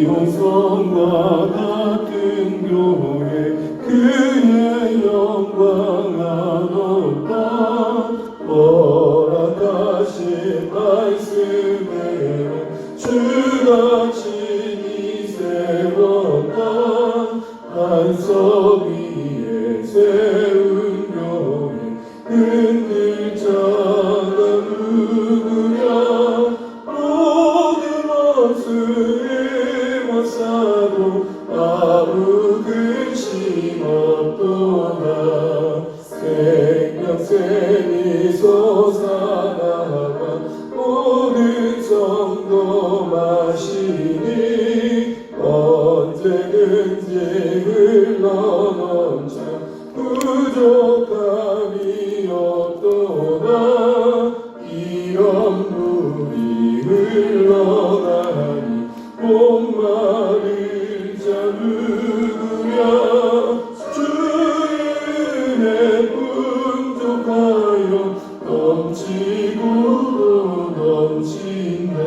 시온성과 같은 교회 그의 영광 하노다. 허락하신 말씀대로 주가 친히 세웠다. 반석 위에 세운 교회 흔들 자가 누구랴. 모든 원수를 못사도 아무 근심 없도다. 생명샘이 솟아나가 모든 성도 마시니 언제든지 흘러넘쳐 부족함이 없도다. 이런 물이 흘러가니 목마를 자 누구랴. 주의 은혜 풍족하여 넘치고도 넘친다.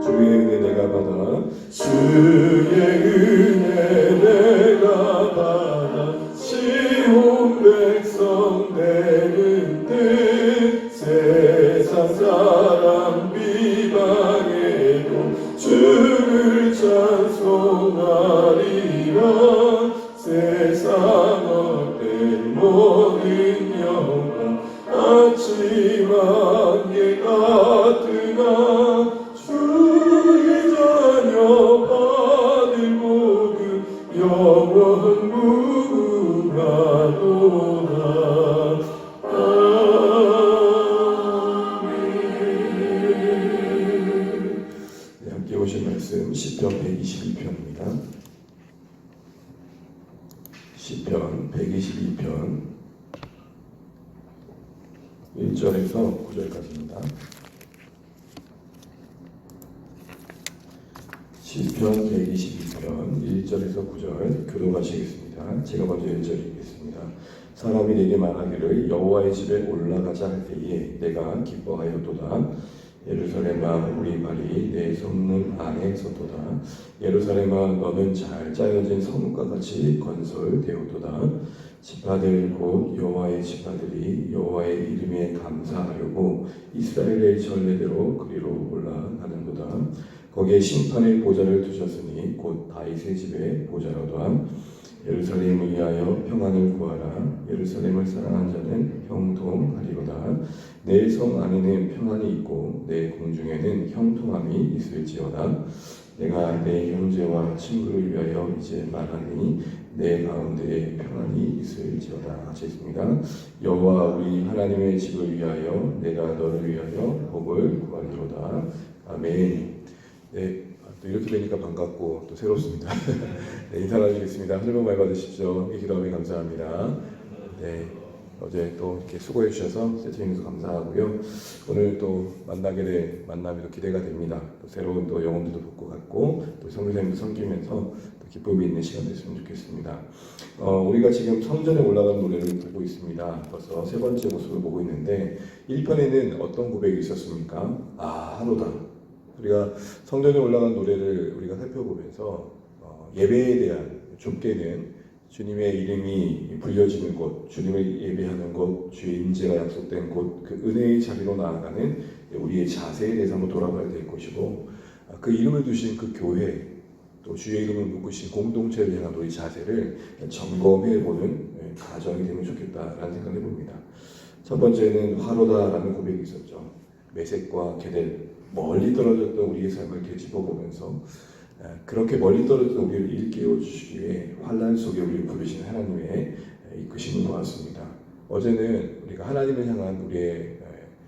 주의 은혜 내가 받아 주의 은혜 내가 받아 시온 백성 되는 뜻. 세상 사람 비방해도 주를 찬송하리라. 세상 얻된 모든 영광 아침 안개 같으나 주의 자녀 받을 복은 영원 무궁하도다. 아멘. 네, 함께 오신 말씀 시편 122편입니다. 시편 122편 1절에서 9절까지입니다. 시편 122편 1절에서 9절 교독하시겠습니다. 제가 먼저 1절 읽겠습니다. 사람이 내게 말하기를 여호와의 집에 올라가자 할 때에 내가 기뻐하였도다. 예루살렘아 우리 발이 내 성문 안에 섰도다. 예루살렘아 너는 잘 짜여진 성문과 같이 건설되었도다. 지파들 곧 여호와의 지파들이 여호와의 이름에 감사하려고 이스라엘의 전례대로 그리로 올라가는도다. 거기에 심판의 보좌를 두셨으니 곧 다윗의 집의 보좌로다. 예루살렘을 위하여 평안을 구하라. 예루살렘을 사랑한 자는 형통하리로다. 내 성 안에는 평안이 있고 내 공중에는 형통함이 있을지어다. 내가 내 형제와 친구를 위하여 이제 말하니 내 가운데에 평안이 있을지어다. 같이 읽습니다. 여호와 우리 하나님의 집을 위하여 내가 너를 위하여 복을 구하리로다. 아멘. 네, 또 이렇게 되니까 반갑고 또 새롭습니다. 네, 인사 나누겠습니다. 하늘 복 많이 받으십시오. 기도하며 감사합니다. 네, 어제 또 이렇게 수고해 주셔서 세팅해서 감사하고요. 오늘 또 만나게 될 만남이 또 기대가 됩니다. 또 새로운 또 영혼들도 볼 것 같고 또 성교사님도 섬기면서 또 기쁨이 있는 시간 됐으면 좋겠습니다. 우리가 지금 성전에 올라간 노래를 보고 있습니다. 벌써 세 번째 모습을 보고 있는데 1편에는 어떤 고백이 있었습니까? 하노다. 우리가 성전에 올라간 노래를 우리가 살펴보면서 예배에 대한 좁게는 주님의 이름이 불려지는 곳, 주님을 예배하는 곳, 주의 임재가 약속된 곳, 그 은혜의 자리로 나아가는 우리의 자세에 대해서 한번 돌아봐야 될 것이고, 그 이름을 두신 그 교회, 또 주의 이름을 묶으신 공동체를 향한 우리 자세를 점검해보는 가정이 되면 좋겠다라는 생각을 해봅니다. 첫 번째는 화로다라는 고백이 있었죠. 메섹과 게델, 멀리 떨어졌던 우리의 삶을 되짚어보면서 그렇게 멀리 떨어졌던 우리를 일깨워 주시기 위해 환난 속에 우리를 부르신 하나님의 이끄심을 보았습니다. 어제는 우리가 하나님을 향한 우리의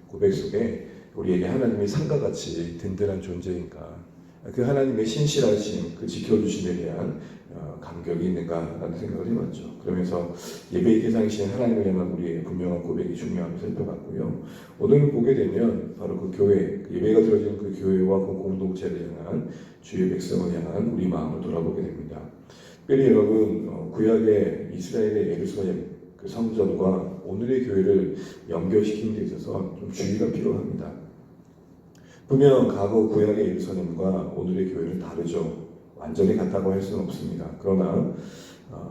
고백 속에 우리에게 하나님이 산과 같이 든든한 존재인가, 그 하나님의 신실하심, 그 지켜주심에 대한 감격이 있는가라는 생각을 해봤죠. 그러면서 예배의 대상이신 하나님을 향한 우리의 분명한 고백이 중요함을 살펴봤고요. 오늘 보게 되면 바로 그 교회, 예배가 드려지는 그 교회와 그 공동체를 향한 주의 백성을 향한 우리 마음을 돌아보게 됩니다. 특별히 여러분, 구약의 이스라엘의 예루살렘 그 성전과 오늘의 교회를 연결시키는 데 있어서 좀 주의가 필요합니다. 분명 과거 구약의 예루살렘과 오늘의 교회는 다르죠. 완전히 같다고 할 수는 없습니다. 그러나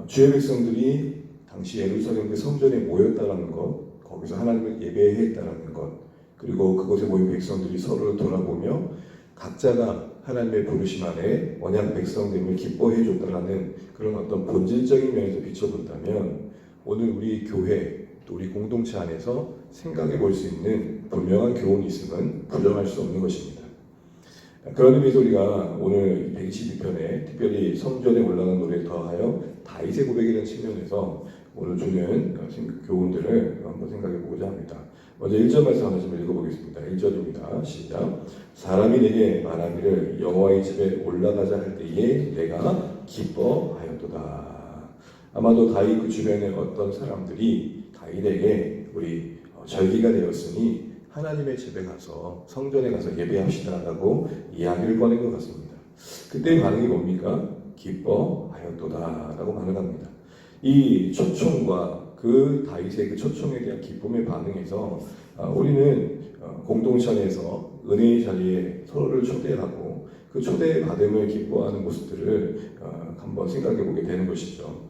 주의 백성들이 당시 예루살렘 그 성전에 모였다라는 것, 거기서 하나님을 예배했다라는 것, 그리고 그곳에 모인 백성들이 서로를 돌아보며 각자가 하나님의 부르심 안에 언약 백성됨을 기뻐해 줬다라는 그런 어떤 본질적인 면에서 비춰본다면 오늘 우리 교회 또 우리 공동체 안에서 생각해 볼 수 있는 분명한 교훈이 있음은 부정할 수 없는 것입니다. 그런 의미에서 우리가 오늘 122편에 특별히 성전에 올라간 노래에 더하여 다윗의 고백이라는 측면에서 오늘 주는 교훈들을 한번 생각해 보고자 합니다. 먼저 1절 말씀 하나 좀 읽어보겠습니다. 1절입니다. 시작. 사람이 내게 말하기를 여호와의 집에 올라가자 할 때에 내가 기뻐하였도다. 아마도 다윗 그 주변의 어떤 사람들이 다윗에게 우리 절기가 되었으니 하나님의 집에 가서 성전에 가서 예배합시다라고 이야기를 꺼낸 것 같습니다. 그때의 반응이 뭡니까? 기뻐하였도다라고 반응합니다. 이 초청과 그 다윗의 그 초청에 대한 기쁨의 반응에서 우리는 공동체 안에서 은혜의 자리에 서로를 초대하고 그 초대 받음을 기뻐하는 모습들을 한번 생각해 보게 되는 것이죠.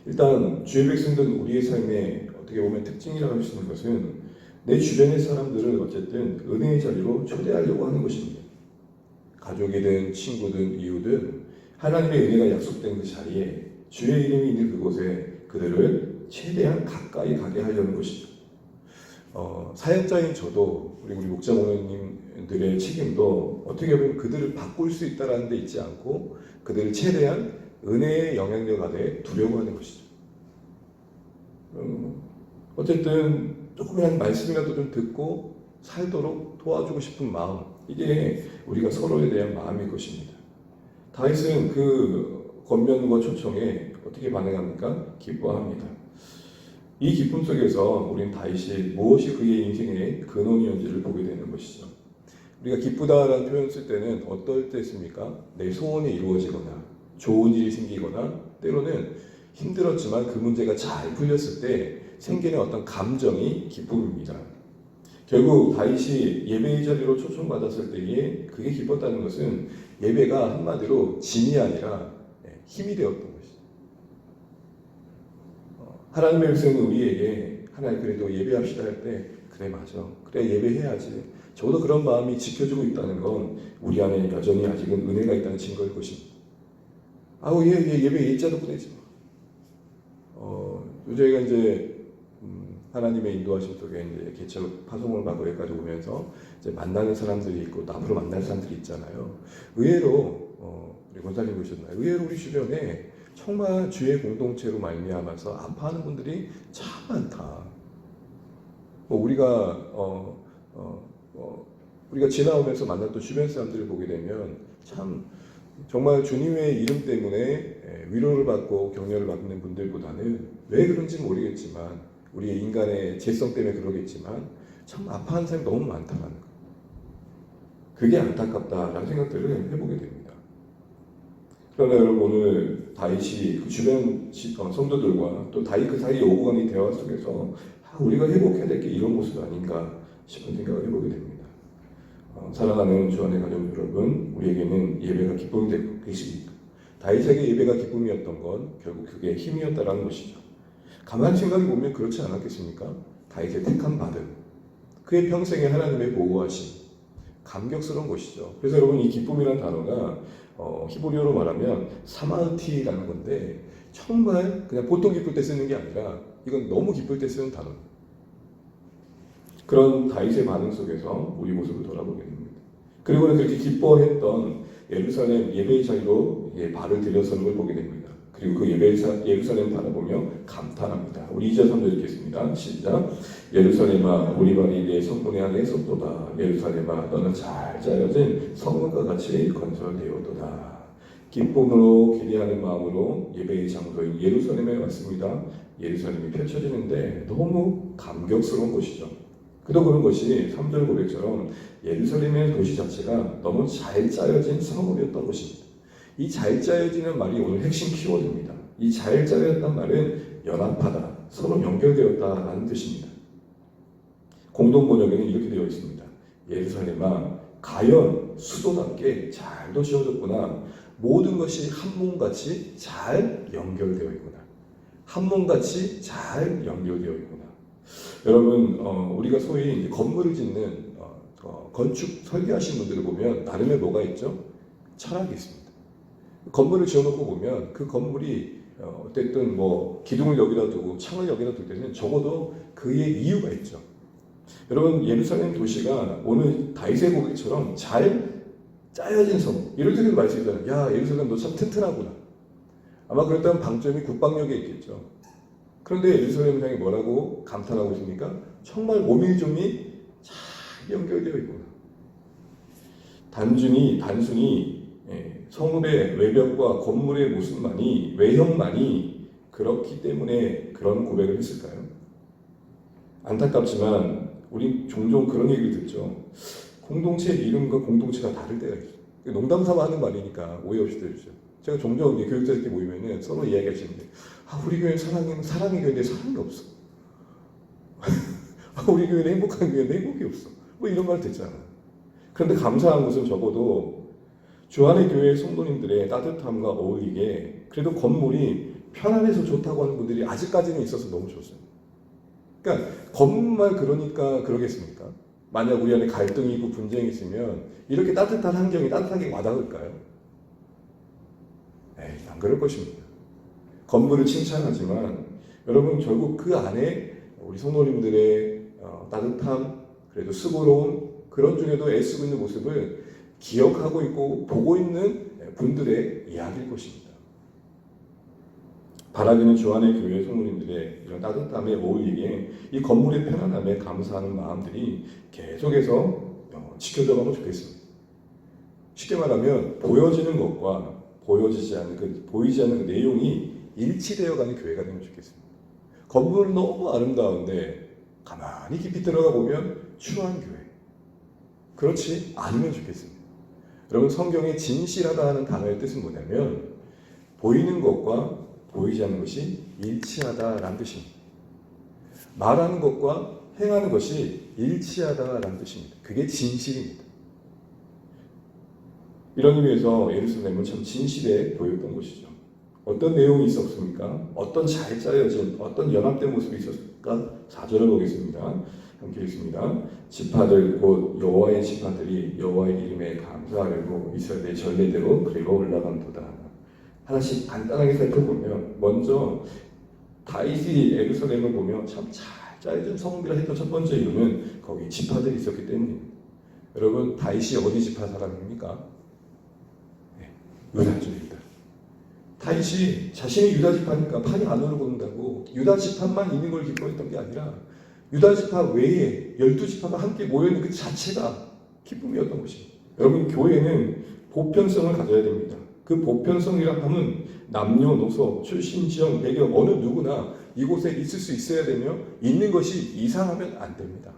일단 주의 백성들은 우리의 삶에 어떻게 보면 특징이라고 할 수 있는 것은 내 주변의 사람들을 어쨌든 은혜의 자리로 초대하려고 하는 것입니다. 가족이든 친구든 이웃든 하나님의 은혜가 약속된 그 자리에 주의 이름이 있는 그곳에 그들을 최대한 가까이 가게 하려는 것이죠. 사역자인 저도 우리 목자 목사님들의 책임도 어떻게 보면 그들을 바꿀 수 있다는 데 있지 않고 그들을 최대한 은혜의 영향력 아래 두려고 하는 것이죠. 어쨌든 조금이라도 말씀이라도 좀 듣고 살도록 도와주고 싶은 마음, 이게 우리가 서로에 대한 마음일 것입니다. 다윗은 그 권면과 초청에 어떻게 반응합니까? 기뻐합니다. 이 기쁨 속에서 우리는 다윗이 무엇이 그의 인생의 근원이었는지를 보게 되는 것이죠. 우리가 기쁘다라는 표현 쓸 때는 어떨 때 씁니까? 내 소원이 이루어지거나 좋은 일이 생기거나 때로는 힘들었지만 그 문제가 잘 풀렸을 때 생기는 어떤 감정이 기쁨입니다. 결국 다윗이 예배의 자리로 초청받았을 때에 그게 기뻤다는 것은 예배가 한마디로 짐이 아니라 힘이 되었던 것이죠. 하나님의 백성은 우리에게 하나님 그래도 예배합시다 할 때 그래 맞아 그래 예배해야지 적어도 그런 마음이 지켜주고 있다는 건 우리 안에 여전히 아직은 은혜가 있다는 증거일 것입니다. 아우 예배 예자도 보내지 마. 저희가 이제 하나님의 인도하심 속에 이제 개척 파송을 받고 여기까지 오면서 이제 만나는 사람들이 있고 또 앞으로 만날 사람들이 있잖아요. 의외로 우리 권사님 보셨나요? 의외로 우리 주변에 정말 주의 공동체로 말미암아서 아파하는 분들이 참 많다. 우리가 지나오면서 만났던 주변 사람들을 보게 되면 참 정말 주님의 이름 때문에 위로를 받고 격려를 받는 분들보다는 왜 그런지 모르겠지만 우리의 인간의 죄성 때문에 그러겠지만 참 아파하는 사람이 너무 많다는 거. 그게 안타깝다라는 생각들을 해보게 됩니다. 그러나 여러분 오늘 다윗이 그 주변 성도들과 또 다윗 그 사이 오고 가는 대화 속에서 우리가 회복해야 될 게 이런 모습 아닌가 싶은 생각을 해보게 됩니다. 사랑하는 주안의 가족 여러분, 우리에게는 예배가 기쁨이 되고 계십니까? 다윗에게 예배가 기쁨이었던 건 결국 그게 힘이었다라는 것이죠. 가만히 생각해 보면 그렇지 않았겠습니까? 다윗의 택함 받음, 그의 평생에 하나님의 보호하심, 감격스러운 것이죠. 그래서 여러분 이 기쁨이라는 단어가 히브리어로 말하면 사마르티라는 건데 정말 그냥 보통 기쁠 때 쓰는 게 아니라 이건 너무 기쁠 때 쓰는 단어입니다. 그런 다윗의 반응 속에서 우리 모습을 돌아보게 됩니다. 그리고는 그렇게 기뻐했던 예루살렘 예배의 자리로 발을 들여서는 걸 보게 됩니다. 그리고 그 예루살렘 바라보며 감탄합니다. 우리 2절 3절 읽겠습니다. 시작. 예루살렘아 우리 발이 내 성문에 안에 섰도다. 예루살렘아 너는 잘 짜여진 성문과 같이 건설되었도다. 기쁨으로 기대하는 마음으로 예배의 장소인 예루살렘에 왔습니다. 예루살렘이 펼쳐지는데 너무 감격스러운 곳이죠. 그도 그런 것이 3절 고백처럼 예루살렘의 도시 자체가 너무 잘 짜여진 성읍이었던 것입니다. 이 잘 짜여지는 말이 오늘 핵심 키워드입니다. 이 잘 짜여졌다는 말은 연합하다, 서로 연결되었다라는 뜻입니다. 공동 번역에는 이렇게 되어 있습니다. 예루살렘아 과연 수도답게 잘도 지어졌구나. 모든 것이 한 몸같이 잘 연결되어 있구나. 한 몸같이 잘 연결되어 있구나. 여러분, 우리가 소위 건물을 짓는 건축 설계하신 분들을 보면 나름의 뭐가 있죠? 철학이 있습니다. 건물을 지어놓고 보면 그 건물이 어쨌든 뭐 기둥을 여기다 두고 창을 여기다 둘 때는 적어도 그의 이유가 있죠. 여러분, 예루살렘 도시가 오늘 다윗의 고백처럼 잘 짜여진 성, 이럴 때도 말씀이잖아요. 야, 예루살렘 너 참 튼튼하구나. 아마 그랬다면 방점이 국방력에 있겠죠. 그런데 예루살렘 상이 뭐라고 감탄하고 있습니까? 정말 오밀조밀 잘 연결되어 있구나. 단순히 성읍의 외벽과 건물의 모습만이, 외형만이 그렇기 때문에 그런 고백을 했을까요? 안타깝지만 우리 종종 그런 얘기를 듣죠. 공동체 이름과 공동체가 다를 때가 있어요. 농담삼아 하는 말이니까 오해 없이 들으세요. 제가 종종 교육자들끼리 모이면은 서로 이야기하시는데, 우리 교회는 사랑의 교회인데 사랑이 없어. 우리 교회는 행복한 교회인데 행복이 없어. 뭐 이런 말 듣잖아요. 그런데 감사한 것은 적어도 주안의 교회 성도님들의 따뜻함과 어울리게 그래도 건물이 편안해서 좋다고 하는 분들이 아직까지는 있어서 너무 좋습니다. 그러니까 건물만 그러니까 그러겠습니까? 만약 우리 안에 갈등이 있고 분쟁이 있으면 이렇게 따뜻한 환경이 따뜻하게 와닿을까요? 에이, 안 그럴 것입니다. 건물을 칭찬하지만 여러분 결국 그 안에 우리 성도님들의 따뜻함, 그래도 수고로움, 그런 중에도 애쓰고 있는 모습을 기억하고 있고 보고 있는 분들의 이야기일 것입니다. 바라기는 주안의 교회 성도님들의 이런 따뜻함에 어울리게 이 건물의 편안함에 감사하는 마음들이 계속해서 지켜져가면 좋겠습니다. 쉽게 말하면 보여지는 것과 보이지 않는 그 내용이 일치되어가는 교회가 되면 좋겠습니다. 건물은 너무 아름다운데 가만히 깊이 들어가 보면 추한 교회. 그렇지 않으면 좋겠습니다. 여러분, 성경에 진실하다 하는 단어의 뜻은 뭐냐면 보이는 것과 보이지 않는 것이 일치하다라는 뜻입니다. 말하는 것과 행하는 것이 일치하다라는 뜻입니다. 그게 진실입니다. 이런 의미에서 예루살렘은 참 진실해 보였던 것이죠. 어떤 내용이 있었습니까? 어떤 잘 짜여진, 어떤 연합된 모습이 있었을까? 4절을 보겠습니다. 함께 읽습니다. 지파들 곧 여호와의 지파들이 여호와의 이름에 감사하려고 이스라엘의 전례대로 그리고 올라간도다. 하나씩 간단하게 살펴보면 먼저 다윗이 예루살렘을 보며 참 잘 짜여진 성읍이라 했던 첫 번째 이유는 거기 지파들이 있었기 때문입니다. 여러분, 다윗이 어디 지파 사람입니까? 네, 유다 지파입니다. 다윗이 자신이 유다 지파니까 판이 안으로 걷는다고 유다 지파만 있는 걸 기뻐했던 게 아니라 유다 지파 외에 12지파가 함께 모여있는 그 자체가 기쁨이었던 것입니다. 여러분, 교회는 보편성을 가져야 됩니다. 그 보편성이라 함은 남녀노소, 출신, 지역, 배경 어느 누구나 이곳에 있을 수 있어야 되며 있는 것이 이상하면 안 됩니다.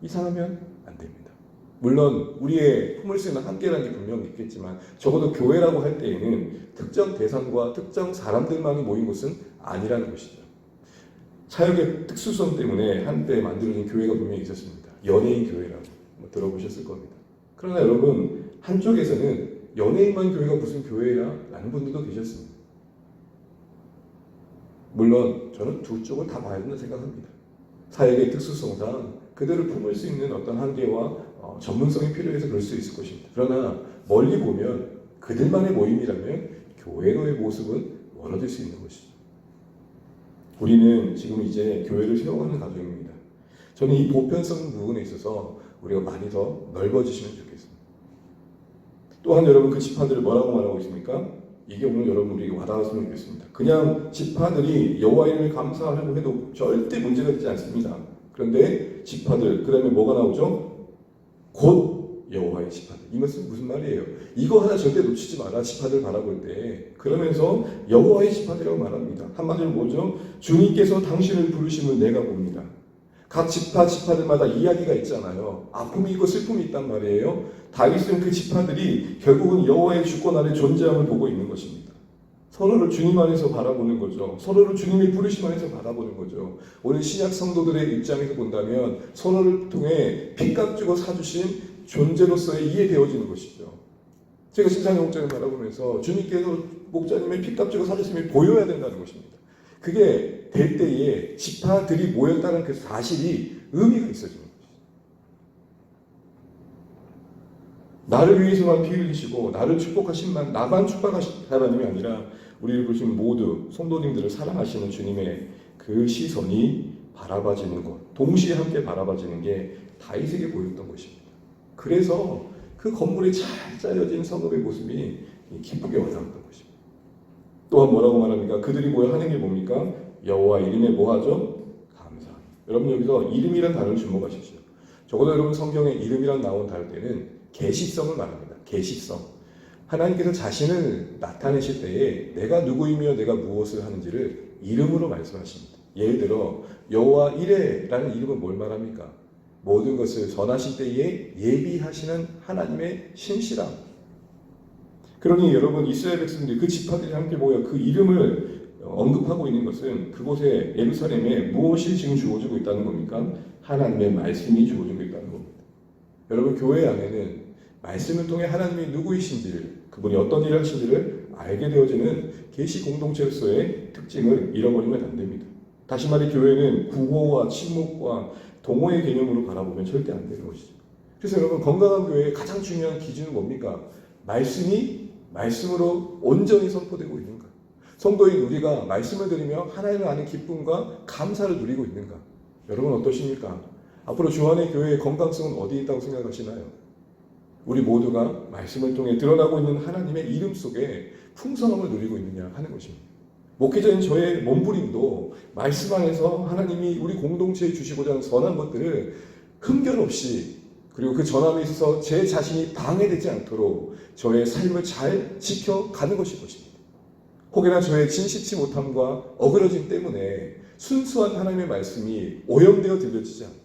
이상하면 안 됩니다. 물론 우리의 품을 수 있는 한계라는 게 분명히 있겠지만 적어도 교회라고 할 때에는 특정 대상과 특정 사람들만이 모인 곳은 아니라는 것이죠. 사역의 특수성 때문에 한때 만들어진 교회가 분명히 있었습니다. 연예인 교회라고 들어보셨을 겁니다. 그러나 여러분, 한쪽에서는 연예인만 교회가 무슨 교회야? 라는 분들도 계셨습니다. 물론 저는 두 쪽을 다 봐야 된다고 생각합니다. 사역의 특수성상 그들을 품을 수 있는 어떤 한계와 전문성이 필요해서 그럴 수 있을 것입니다. 그러나 멀리 보면 그들만의 모임이라면 교회의 모습은 멀어질 수 있는 것이죠. 우리는 지금 이제 교회를 세워가는 과정입니다. 저는 이 보편성 부분에 있어서 우리가 많이 더 넓어지시면 좋겠습니다. 또한 여러분, 그 지파들을 뭐라고 말하고 있습니까? 이게 오늘 여러분 우리에게 와닿았으면 좋겠습니다. 그냥 지파들이 여호와 이름에 감사하려고 해도 절대 문제가 되지 않습니다. 그런데 지파들, 그 다음에 뭐가 나오죠? 곧 여호와의 지파들. 이것은 무슨 말이에요? 이거 하나 절대 놓치지 마라. 지파들 바라볼 때. 그러면서 여호와의 지파들이라고 말합니다. 한마디로 뭐죠? 주님께서 당신을 부르심을 내가 봅니다. 각 지파들마다 이야기가 있잖아요. 아픔이 있고 슬픔이 있단 말이에요. 다윗은 그 지파들이 결국은 여호와의 주권 아래 존재함을 보고 있는 것입니다. 서로를 주님 안에서 바라보는 거죠. 서로를 주님의 부르심 안에서 바라보는 거죠. 오늘 신약 성도들의 입장에서 본다면 서로를 통해 피값 주고 사주신 존재로서의 이해되어지는 것이죠. 제가 신상의 목장을 바라보면서 주님께서 목자님의 피값 주고 사주심이 보여야 된다는 것입니다. 그게 될 때에 지파들이 모였다는 그 사실이 의미가 있어지는 것이죠. 나를 위해서만 피 흘리시고 나를 축복하신 나만 축복하신 하나님이 아니라 우리를 부르신 모두 성도님들을 사랑하시는 주님의 그 시선이 바라봐지는 것, 동시에 함께 바라봐지는 게 다윗에게 보였던 것입니다. 그래서 그 건물이 잘 짜여진 성읍의 모습이 기쁘게 와닿았던 것입니다. 또한 뭐라고 말합니까? 그들이 모여 하는 게 뭡니까? 여호와 이름에 뭐하죠? 감사. 여러분 여기서 이름이란 단어를 주목하십시오. 적어도 여러분 성경에 이름이란 나온 다룰 때는 계시성을 말합니다. 계시성. 하나님께서 자신을 나타내실 때에 내가 누구이며 내가 무엇을 하는지를 이름으로 말씀하십니다. 예를 들어 여호와 이레라는 이름은 뭘 말합니까? 모든 것을 전하실 때에 예비하시는 하나님의 신실함. 그러니 여러분 이스라엘 백성들이 그 지파들이 함께 모여 그 이름을 언급하고 있는 것은 그곳에 예루살렘에 무엇이 지금 주어지고 있다는 겁니까? 하나님의 말씀이 주어지고 있다는 겁니다. 여러분 교회 안에는 말씀을 통해 하나님이 누구이신지를, 그분이 어떤 일을 하신지를 알게 되어지는 계시 공동체로서의 특징을 잃어버리면 안 됩니다. 다시 말해 교회는 구호와 침묵과 동호의 개념으로 바라보면 절대 안 되는 것이죠. 그래서 여러분 건강한 교회의 가장 중요한 기준은 뭡니까? 말씀이 말씀으로 온전히 선포되고 있는가? 성도인 우리가 말씀을 들으며 하나님을 아는 기쁨과 감사를 누리고 있는가? 여러분 어떠십니까? 앞으로 주안의 교회의 건강성은 어디에 있다고 생각하시나요? 우리 모두가 말씀을 통해 드러나고 있는 하나님의 이름 속에 풍성함을 누리고 있느냐 하는 것입니다. 목회자인 저의 몸부림도 말씀 안에서 하나님이 우리 공동체에 주시고자 하는 선한 것들을 흠결 없이, 그리고 그 전함에 있어서 제 자신이 방해되지 않도록 저의 삶을 잘 지켜가는 것일 것입니다. 혹여나 저의 진실치 못함과 어그러짐 때문에 순수한 하나님의 말씀이 오염되어 들려지지 않도록,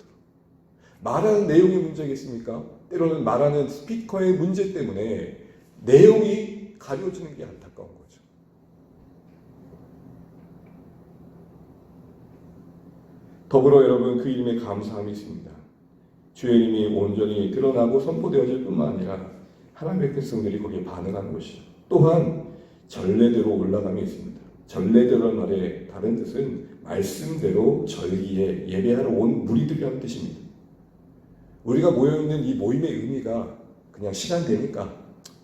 말하는 내용이 문제겠습니까? 때로는 말하는 스피커의 문제 때문에 내용이 가려지는 게 안타까운 거죠. 더불어 여러분 그 이름에 감사함이 있습니다. 주의 이름이 온전히 드러나고 선포되어질 뿐만 아니라 하나님의 백성들이 거기에 반응하는 것이죠. 또한 전례대로 올라감이 있습니다. 전례대로란 말의 다른 뜻은 말씀대로 절기에 예배하러 온 무리들이라는 뜻입니다. 우리가 모여있는 이 모임의 의미가 그냥 시간 되니까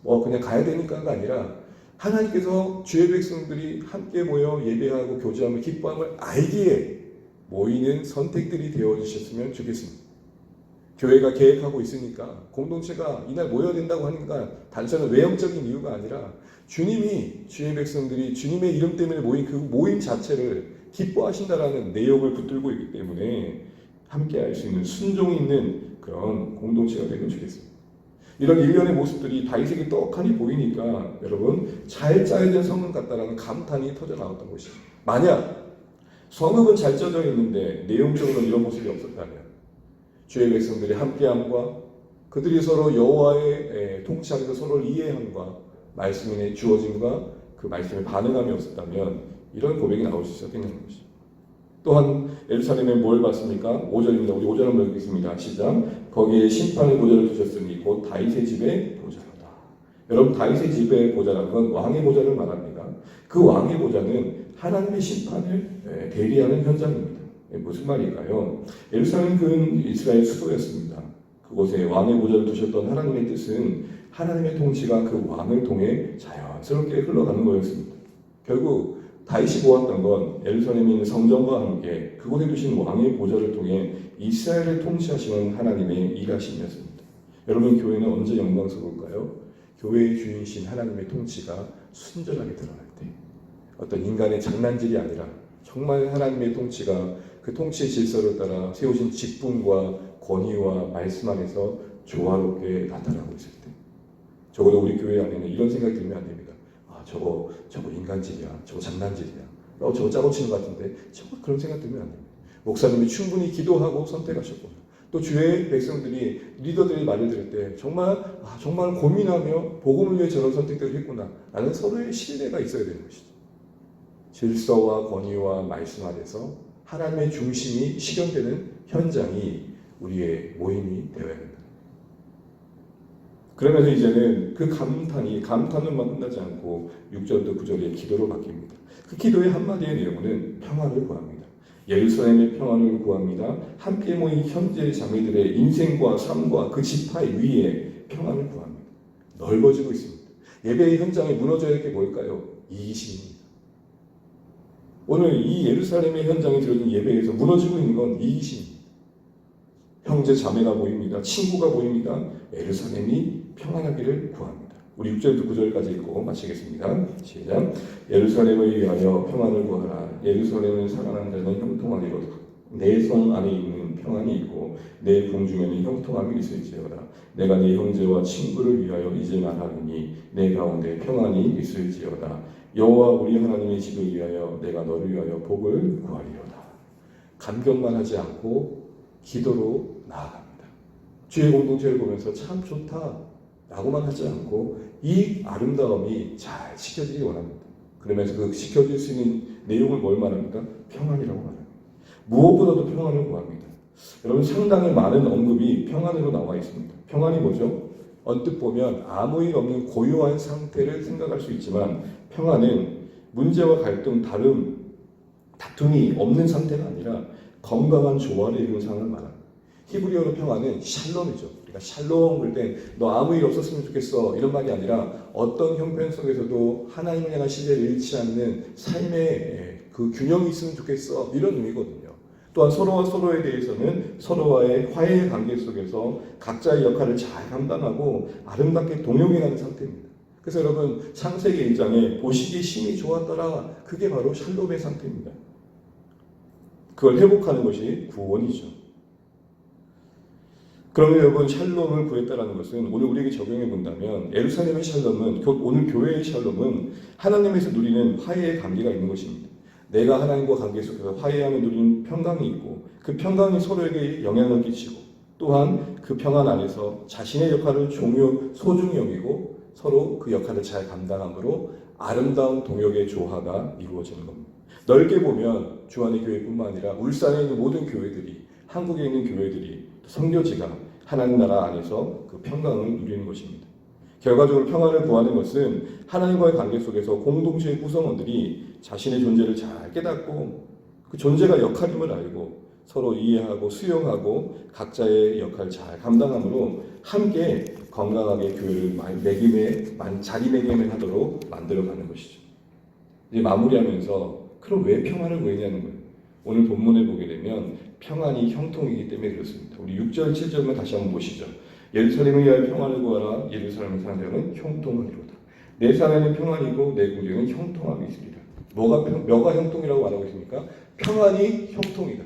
그냥 가야 되니까가 아니라 하나님께서 주의 백성들이 함께 모여 예배하고 교제하며 기뻐함을 알기에 모이는 선택들이 되어주셨으면 좋겠습니다. 교회가 계획하고 있으니까 공동체가 이날 모여야 된다고 하니까 단순한 외형적인 이유가 아니라 주님이 주의 백성들이 주님의 이름 때문에 모인 그 모임 자체를 기뻐하신다라는 내용을 붙들고 있기 때문에 함께 할 수 있는 순종 있는 그런 공동체가 되면 좋겠습니다. 이런 일련의 모습들이 다윗에게 떡하니 보이니까 여러분 잘 짜여진 성읍 같다라는 감탄이 터져 나왔던 것이죠. 만약 성읍은 잘 짜져 있는데 내용적으로는 이런 모습이 없었다면 주의 백성들이 함께함과 그들이 서로 여호와의 통치 안에서 서로를 이해함과 말씀의 주어짐과 그 말씀에 반응함이 없었다면 이런 고백이 나올 수 있었겠냐는 것이죠. 또한 예루살렘에 뭘 봤습니까? 5절입니다. 우리 5절 한번 읽겠습니다. 시작. 거기에 심판의 보좌를 두셨으니 곧 다윗의 집의 보좌로다. 여러분 다윗의 집의 보좌라는 건 왕의 보좌를 말합니다. 그 왕의 보좌는 하나님의 심판을 대리하는 현장입니다. 무슨 말일까요? 예루살렘 그 이스라엘 수도였습니다. 그곳에 왕의 보좌를 두셨던 하나님의 뜻은 하나님의 통치가 그 왕을 통해 자연스럽게 흘러가는 거였습니다. 결국 다윗이 보았던 건 예루살렘에 있는 성전과 함께 그곳에 두신 왕의 보좌를 통해 이스라엘을 통치하시는 하나님의 일하심이었습니다. 여러분 교회는 언제 영광스러울까요? 교회의 주인이신 하나님의 통치가 순전하게 드러날 때, 어떤 인간의 장난질이 아니라 정말 하나님의 통치가 그 통치의 질서를 따라 세우신 직분과 권위와 말씀 안에서 조화롭게 나타나고 있을 때, 적어도 우리 교회 안에는 이런 생각이 들면 안 됩니다. 저거 인간질이야, 저거 장난질이야, 저거 짜고 치는 것 같은데, 저거 그런 생각 들면 안 됩니다. 목사님이 충분히 기도하고 선택하셨고, 또 주의 백성들이, 리더들의 말을 들을 때 정말 고민하며 복음을 위해 저런 선택들을 했구나 라는 서로의 신뢰가 있어야 되는 것이죠. 질서와 권위와 말씀 안에서 하나님의 중심이 실현되는 현장이 우리의 모임이 되어야 된다. 그러면서 이제는 그 감탄은만 끝나지 않고 6절부터 9절의 기도로 바뀝니다. 그 기도의 한마디의 내용은 평안을 구합니다. 예루살렘의 평안을 구합니다. 함께 모인 형제 자매들의 인생과 삶과 그 지파 위에 평안을 구합니다. 넓어지고 있습니다. 예배의 현장이 무너져야 할 게 뭘까요? 이기심입니다. 오늘 이 예루살렘의 현장에 들어진 예배에서 무너지고 있는 건 이기심입니다. 형제 자매가 보입니다. 친구가 보입니다. 예루살렘이 평안하기를 구합니다. 우리 6절부터 9절까지 읽고 마치겠습니다. 시작. 예루살렘을 위하여 평안을 구하라. 예루살렘을 사랑하는 자는 형통하리로다. 내 성 안에 있는 평안이 있고 내 궁중에는 형통함이 있을지어다. 내가 네 형제와 친구를 위하여 이제 말하느니 내 가운데 평안이 있을지어다. 여호와 우리 하나님의 집을 위하여 내가 너를 위하여 복을 구하리로다. 감격만 하지 않고 기도로 나아갑니다. 주의 공동체를 보면서 참 좋다 라고만 하지 않고 이 아름다움이 잘 지켜지기 원합니다. 그러면서 그 지켜질 수 있는 내용을 뭘 말합니까? 평안이라고 말합니다. 무엇보다도 평안을 구합니다. 여러분, 상당히 많은 언급이 평안으로 나와 있습니다. 평안이 뭐죠? 언뜻 보면 아무 일 없는 고요한 상태를 생각할 수 있지만, 평안은 문제와 갈등, 다툼이 없는 상태가 아니라 건강한 조화를 이루는 상황을 말합니다. 히브리어로 평안은 샬롬이죠. 그러니까 샬롬 그럴 때 너 아무 일 없었으면 좋겠어 이런 말이 아니라 어떤 형편 속에서도 하나님을 향한 신뢰를 잃지 않는 삶의 그 균형이 있으면 좋겠어 이런 의미거든요. 또한 서로와 서로에 대해서는 서로와의 화해의 관계 속에서 각자의 역할을 잘 감당하고 아름답게 동용해가는 상태입니다. 그래서 여러분, 창세기 1장에 보시기 심히 좋았더라, 그게 바로 샬롬의 상태입니다. 그걸 회복하는 것이 구원이죠. 그러면 여러분, 샬롬을 구했다는 것은 오늘 우리에게 적용해 본다면 예루살렘의 샬롬은, 오늘 교회의 샬롬은 하나님에서 누리는 화해의 관계가 있는 것입니다. 내가 하나님과 관계 속에서 화해하며 누리는 평강이 있고 그 평강이 서로에게 영향을 끼치고 또한 그 평안 안에서 자신의 역할을 소중히 여기고 서로 그 역할을 잘 감당함으로 아름다운 동역의 조화가 이루어지는 겁니다. 넓게 보면 주안의 교회뿐만 아니라 울산에 있는 모든 교회들이, 한국에 있는 교회들이, 선교지가 하나님 나라 안에서 그 평강을 누리는 것입니다. 결과적으로 평안을 구하는 것은 하나님과의 관계 속에서 공동체의 구성원들이 자신의 존재를 잘 깨닫고 그 존재가 역할임을 알고 서로 이해하고 수용하고 각자의 역할을 잘 감당함으로 함께 건강하게 교회를 자리매김을 하도록 만들어가는 것이죠. 이제 마무리하면서 그럼 왜 평안을 구했냐는 거예요. 오늘 본문에 보게 되면 평안이 형통이기 때문에 그렇습니다. 우리 6절, 7절만 다시 한번 보시죠. 예루살렘을 위하여 평안을 구하라. 예루살렘을 사는 자는 형통하리로다. 내 산에는 평안이고 내 궁중에는 형통함이 있으리라. 뭐가 형통이라고 말하고 있습니까? 평안이 형통이다.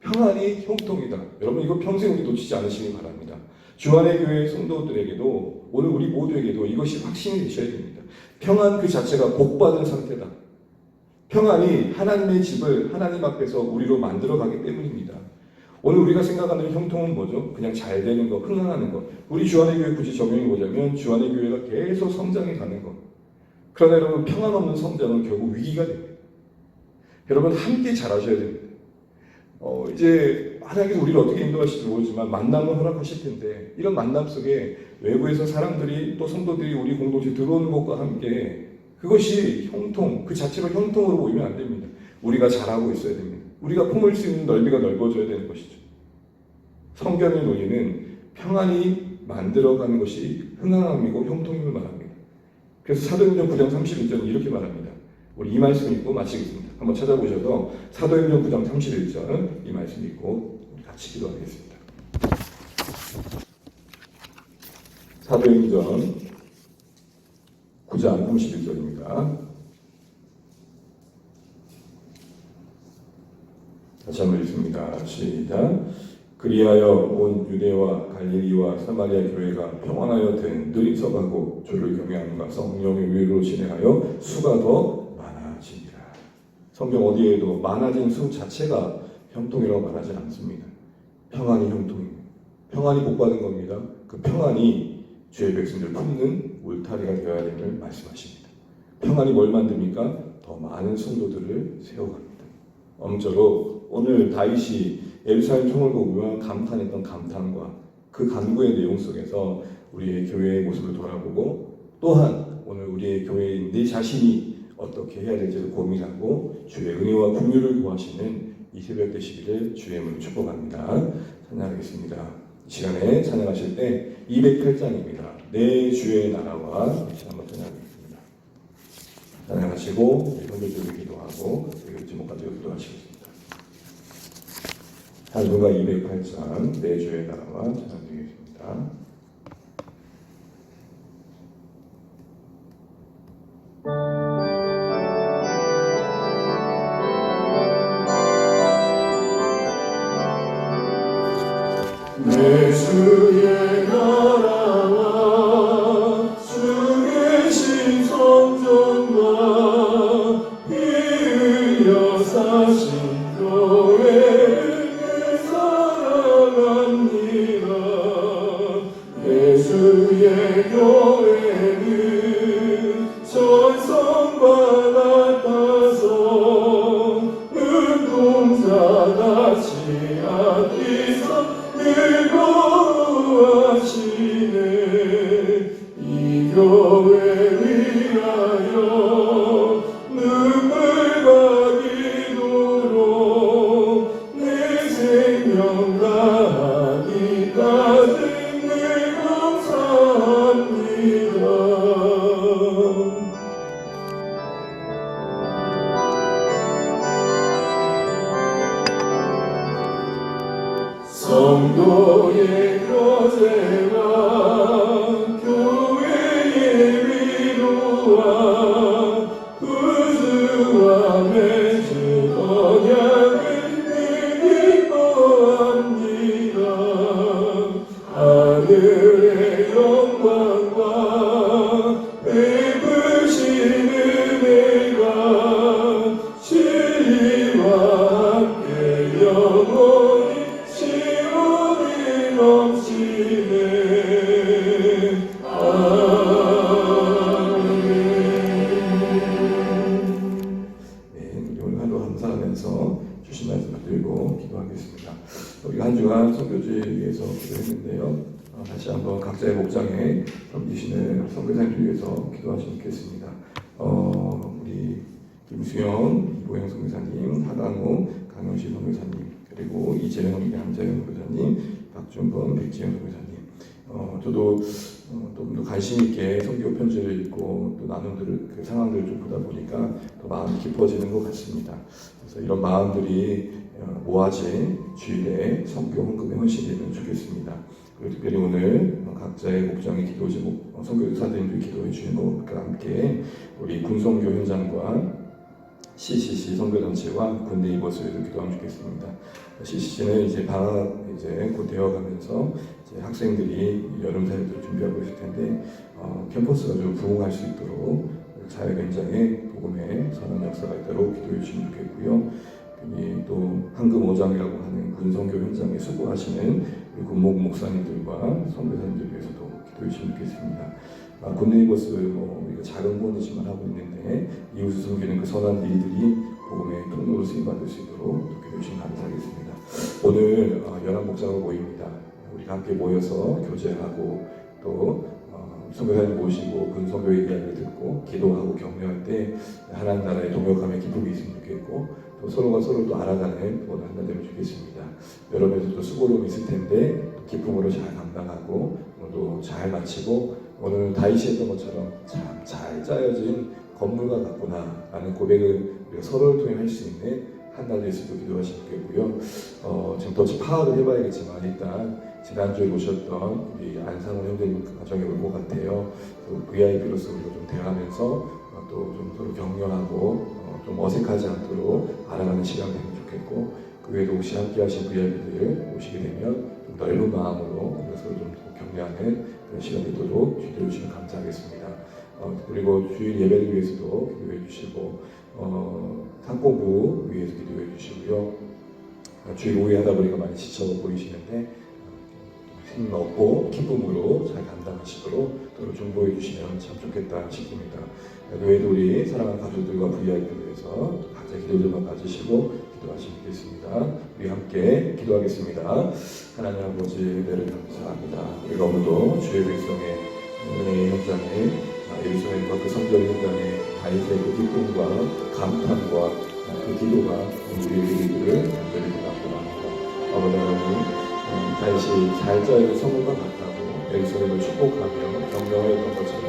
평안이 형통이다. 여러분, 이거 평생 우리 놓치지 않으시기 바랍니다. 주안의 교회 성도들에게도, 오늘 우리 모두에게도 이것이 확신이 되셔야 됩니다. 평안 그 자체가 복받은 상태다. 평안이 하나님의 집을 하나님 앞에서 우리로 만들어가기 때문입니다. 오늘 우리가 생각하는 형통은 뭐죠? 그냥 잘 되는 거, 흥황하는 거. 우리 주안의 교회 굳이 적용해보자면 주안의 교회가 계속 성장해 가는 거. 그러나 여러분, 평안 없는 성장은 결국 위기가 됩니다. 여러분, 함께 잘하셔야 됩니다. 이제 하나님께서 우리를 어떻게 인도하실지 모르지만 만남을 허락하실 텐데, 이런 만남 속에 외부에서 사람들이 또 성도들이 우리 공동체에 들어오는 것과 함께 그것이 형통, 그 자체로 형통으로 보이면 안 됩니다. 우리가 잘하고 있어야 됩니다. 우리가 품을 수 있는 넓이가 넓어져야 되는 것이죠. 성경의 논리는 평안이 만들어가는 것이 흥황함이고 형통임을 말합니다. 그래서 사도행전 9장 31절은 이렇게 말합니다. 우리 이 말씀 읽고 마치겠습니다. 한번 찾아보셔서 사도행전 9장 31절 이 말씀 읽고 같이 기도하겠습니다. 사도행전 9장 31절입니다. 다시 한번 읽습니다. 시작. 그리하여 온 유대와 갈릴리와 사마리아 교회가 평안하여 늘 있어가고 주를 경외함과 성령의 위로 진행하여 수가 더 많아지니라. 성경 어디에도 많아진 수 자체가 형통이라고 말하지 않습니다. 평안이 형통입니다. 평안이 복받은 겁니다. 그 평안이 주의 백성들 품는 울타리가 되어야 됨을 말씀하십니다. 평안이 뭘 만듭니까? 더 많은 성도들을 세워갑니다. 엄처로 오늘 다윗이 예루살렘 총을 보고 감탄했던 감탄과 그 간구의 내용 속에서 우리의 교회의 모습을 돌아보고 또한 오늘 우리의 교회인 내 자신이 어떻게 해야 될지를 고민하고 주의 은혜와 긍휼을 구하시는 이 새벽 되시기를 주의 이름으로 축복합니다. 찬양하겠습니다. 이 시간에 찬양하실 때 208장입니다. 내 주의 나라와 다시 한번 찬양하겠습니다. 찬양하시고 선교주를 기도하고 제목까지 기도하시겠습니다. 찬송가 208장 내 주의 나라와 찬양드리겠습니다. 내 주의 나라와 주 계신 성전과 이으려 사신 교회를 사랑합니다. 내 주의 교회는 전성과 같아서 눈동자같이 앞이서 즐거워하시네. 이 교회 위하여 눈물과 기도로 내 생명 다하기까지 늘 감사합니다. 성도의 교제와 교회의 위로와 구주와 맺은 언약을 늘 기뻐합니다. 하늘의 영광과 베푸신 은혜가 진리와 함께 영원히 넘치네. 아멘. 네, 오늘 하루 감사하면서 주신 말씀을 들고 기도하겠습니다. 우리가 한 주간 선교지를 위해서 기도했는데요. 다시 한번 각자의 목장에 섬기시는 선교사님들 위해서 기도하시면 좋겠습니다. 우리 김수영, 이보영 선교사님, 하강우, 강영시 선교사님, 그리고 이재영, 양재영 선교사님, 박준범, 백지영 선교사님. 저도 좀 더 관심 있게 선교 편지를 읽고 또 나눔들을 그 상황들을 좀 보다 보니까 더 마음이 깊어지는 것 같습니다. 그래서 이런 마음들이 모아진 주일에 선교 헌금에 헌신되면 좋겠습니다. 그리고 특별히 오늘 각자의 목장의 기도 제목, 선교사님들이 기도해 주신 것과 함께 우리 군선교 현장과 CCC 선교단체와 군대 이버스에도 기도하면 좋겠습니다. CCC는 이제 방학 이제 곧 되어가면서 이제 학생들이 여름 사역을 준비하고 있을 텐데 캠퍼스가 좀 부흥할 수 있도록 사역 현장에 복음의 선한 역사가 있도록 기도해 주시면 좋겠고요. 또 황금 5장이라고 하는 군선교 현장에 수고하시는 군목 목사님들과 선교사님들 위해서도 기도해 주시면 좋겠습니다. 굿네이버스 이거 작은 본이지만 하고 있는데 이웃을 섬기는 그 선한 일들이 복음의 통로로 쓰임받을 수 있도록 기도해 주시면 감사하겠습니다. 오늘 11목장을 모입니다. 우리가 함께 모여서 교제하고 또 선교사님 모시고 군선교 이야기를 듣고 기도하고 격려할 때 하나님 나라의 동역함의 기쁨이 있으면 좋겠고 또 서로가 서로 또 알아가는 오늘 하나 되면 좋겠습니다. 여러분들도 수고로움이 있을 텐데 기쁨으로 잘 감당하고 오늘도 잘 마치고 오늘 다윗이 했던 것처럼 참 잘 짜여진 건물과 같구나 라는 고백을 우리가 서로를 통해 할 수 있는 한 날 될수도 기도하시면 좋겠고요. 지금 더 파악을 해봐야겠지만 일단 지난주에 모셨던 우리 안상훈 형제님 가정에 올 것 같아요. VIP로서 우리가 좀 대화하면서 또 좀 서로 격려하고 좀 어색하지 않도록 알아가는 시간 되면 좋겠고, 그 외에도 혹시 함께 하신 VIP들 오시게 되면 좀 넓은 마음으로 이것을 좀 격려하는 그런 시간이 되도록 기도해 주시면 감사하겠습니다. 그리고 주일 예배를 위해서도 기도해 주시고 상고부 위해서 기도해 주시고요. 주일 오후에 하다 보니까 많이 지쳐 보이시는데 힘 얻고 기쁨으로 잘 감당하시도록 서로 중보해 주시면 참 좋겠다 싶습니다. 그 외에도 우리 사랑하는 가족들과 VIP를 위해서 각자 기도들만 가지시고 기도하시면 되겠습니다. 우리 함께 기도하겠습니다. 하나님 아버지 은혜를 감사합니다. 우리가 오늘도 주의 백성의 은혜의 현장에 예루살렘과 그 성전 현장에 다윗의 그 기쁨과 감탄과 그 기도가 우리의 우리들을 간절히 바라보고 합니다. 아버지 하나님, 다윗이 잘 짜여진 성문과 같다고 예루살렘을 축복하며 격려하였던 것처럼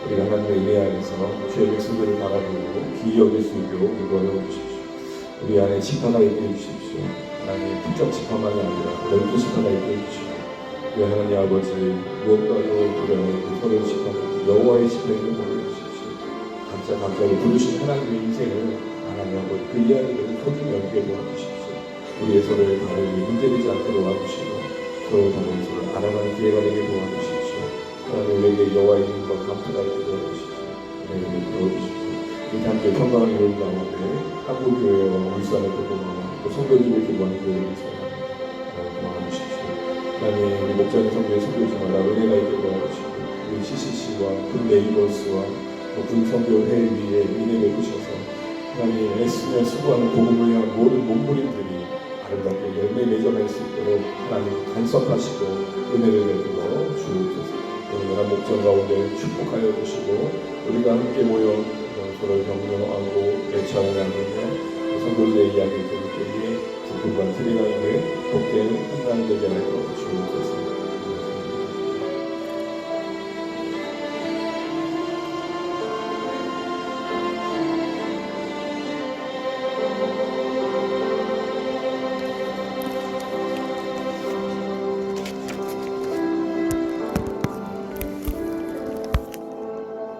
우리가 하나님의 은혜 안에서 주의 백성들을 바라보고 귀히 여길 수 있도록 인도하여 주십시오. 우리 안에 지파가 있게 해주십시오. 하나님 특정 지파만이 아니라 12지파가 있게 해주시고, 우리 하나님 아버지 무엇과도 우리 서로 지파 여호와의 지파임을 보여주십시오. 각자를 부르신 하나님의 인생을 하나님 아버지 그 이하에 소중히 여기게 도와주십시오. 우리의 서로의 바람이 문제되지 않도록 도와주시고 서로 다른 서로 알아가는 기회가 되게 도와주십시오. 하나님 우리에게 여호와의 이름과 감사가 있게 도와주십시오. 우리에게 도와주십시오. 이렇게 함께 평강을 이루는 가운데 한국교회와 울산의 교도와 또 선교집의 기도하는 교회를 도와주십시오. 하나님 우리 목장의 성교의 선교지마다 은혜가 있게 도와주시고 우리 CCC와 군 네이버스와 군 선교회 위에 인을 베푸셔서 하나님 애쓰며 수고하는 복음을 위한 모든 몸부림들이 아름답게 열매 맺어낼 수 있도록 하나님 간섭하시고 은혜를 베풀어 주옵소서. 오늘 연합 목장 가운데 축복하여 주시고 우리가 함께 모여 서로 격려하고 애창을 나누며 선교지의 이야기를 들을 때에 기쁨과 기대가 있는 복된 한가운 되게 하여 주옵소서.